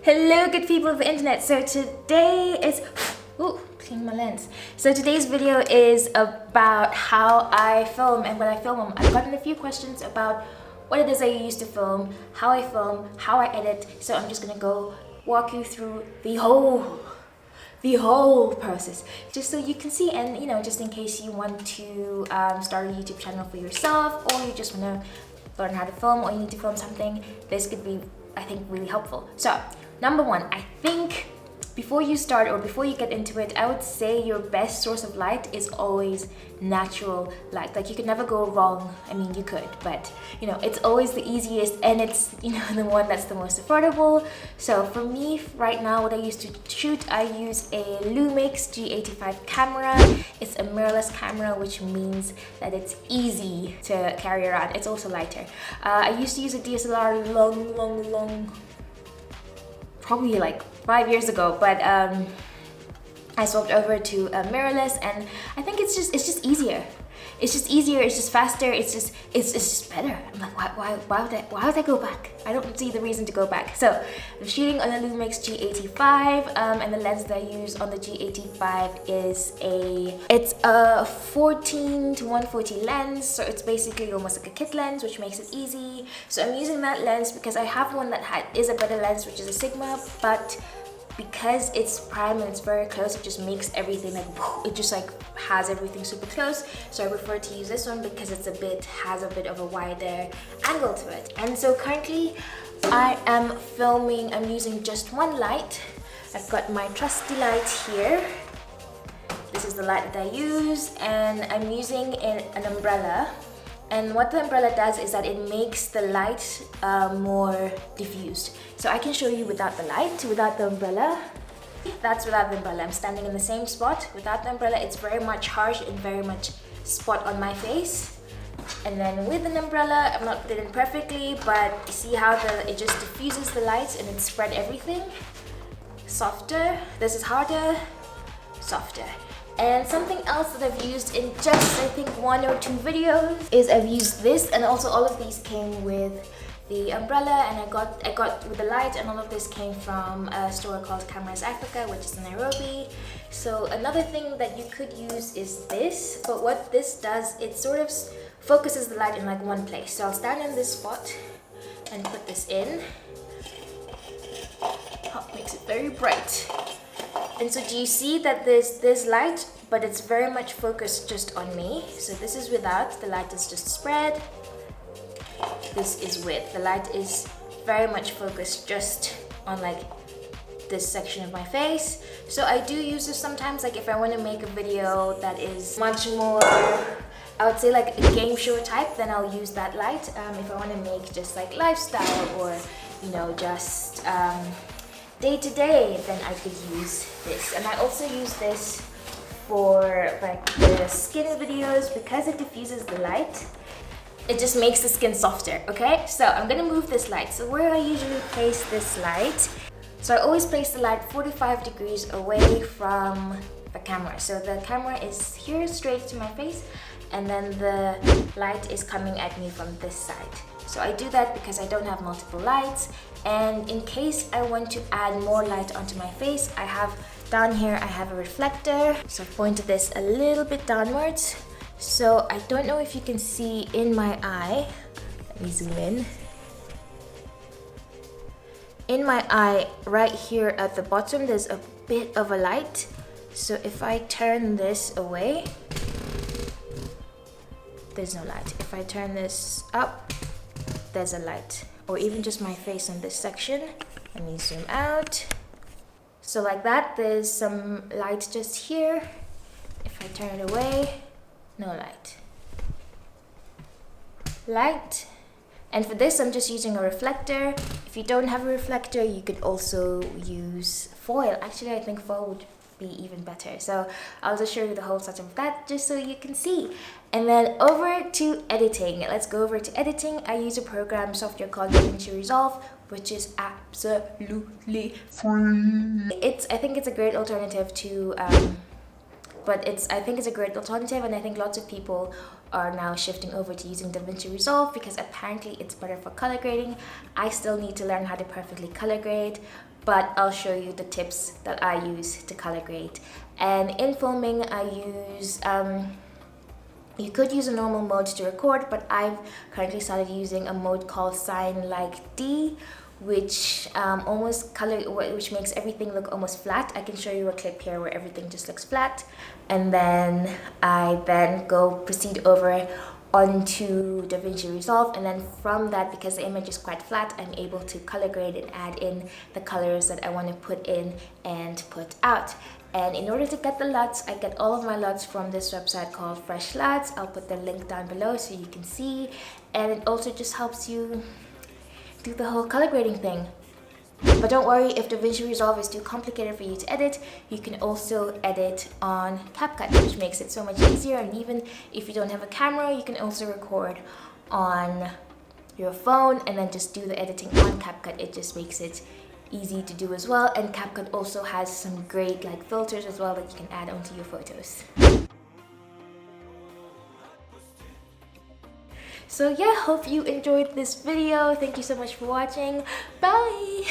Hello good people of the internet. So today is clean my lens. So today's video is about how I film and when I film them. I've gotten a few questions about what it is I use to film, how I edit. So I'm just gonna go walk you through the whole process just so you can see, and just in case you want to start a YouTube channel for yourself, or you just want to learn how to film, or you need to film something, this could be, I think, really helpful. So number one, I think before you start or before you get into it, I would say your best source of light is always natural light. Like, you could never go wrong. I mean, you could, but it's always the easiest, and it's the one that's the most affordable. So for me right now, what I use to shoot, I use a Lumix G85 camera. It's a mirrorless camera, which means that it's easy to carry around. It's also lighter. I used to use a DSLR long, probably like 5 years ago, but I swapped over to a mirrorless, and I think it's just easier. It's just easier. It's just faster. It's just better. I'm like, why would I go back? I don't see the reason to go back. So I'm shooting on the Lumix G85, and the lens that I use on the G85 is a 14 to 140 lens. So it's basically almost like a kit lens, which makes it easy. So I'm using that lens because I have one that is a better lens, which is a Sigma, but because it's prime and it's very close, it just makes everything like, it just like has everything super close. So I prefer to use this one because has a bit of a wider angle to it. And so currently I am filming, I'm using just one light. I've got my trusty light here. This is the light that I use, and I'm using an umbrella. And what the umbrella does is that it makes the light more diffused. So I can show you without the light, without the umbrella. That's without the umbrella. I'm standing in the same spot. Without the umbrella, it's very much harsh and very much spot on my face. And then with an umbrella, I'm not did it perfectly, but you see how it just diffuses the light and it spread everything. Softer. This is harder, softer. And something else that I've used in just, I think, 1 or 2 videos is I've used this, and also all of these came with the umbrella, and I got with the light, and all of this came from a store called Cameras Africa, which is in Nairobi. So another thing that you could use is this, but what this does, it sort of focuses the light in like one place. So I'll stand in this spot and put this in. Oh, makes it very bright. And so do you see that there's light, but it's very much focused just on me. So this is without, the light is just spread. This is with, the light is very much focused just on like this section of my face. So I do use this sometimes, like if I want to make a video that is much more, I would say like a game show type, then I'll use that light. If I want to make just like lifestyle or just day to day, then I could use this. And I also use this for like the skin videos because it diffuses the light. It just makes the skin softer. Okay, so I'm gonna move this light. So where I usually place this light, so I always place the light 45 degrees away from the camera. So the camera is here straight to my face, and then the light is coming at me from this side. So I do that because I don't have multiple lights, and in case I want to add more light onto my face, I have down here, I have a reflector. So I've pointed this a little bit downwards. So I don't know if you can see in my eye. Let me zoom in. In my eye, right here at the bottom, there's a bit of a light. So if I turn this away, there's no light. If I turn this up, there's a light. Or even just my face in this section. Let me zoom out. So like that, there's some light just here. If I turn it away, no light. Light. And for this, I'm just using a reflector. If you don't have a reflector, you could also use foil. Actually, I think foil would be even better. So I'll just show you the whole setup of that just so you can see. And then over to editing. Let's go over to editing. I use a software called DaVinci Resolve, which is absolutely free. I think it's a great alternative to I think it's a great alternative, and I think lots of people are now shifting over to using DaVinci Resolve because apparently it's better for color grading. I still need to learn how to perfectly color grade, but I'll show you the tips that I use to color grade. And in filming, I use, you could use a normal mode to record, but I've currently started using a mode called Sign Like D, which which makes everything look almost flat. I can show you a clip here where everything just looks flat, and then I proceed over onto DaVinci Resolve, and then from that, because the image is quite flat, I'm able to color grade and add in the colors that I want to put in and put out. And in order to get the LUTs, I get all of my LUTs from this website called Fresh LUTs. I'll put the link down below so you can see, and it also just helps you do the whole color grading thing. But don't worry, if DaVinci Resolve is too complicated for you to edit, you can also edit on CapCut, which makes it so much easier. And even if you don't have a camera, you can also record on your phone and then just do the editing on CapCut. It just makes it easy to do as well. And CapCut also has some great filters as well that you can add onto your photos. So yeah, hope you enjoyed this video. Thank you so much for watching. Bye!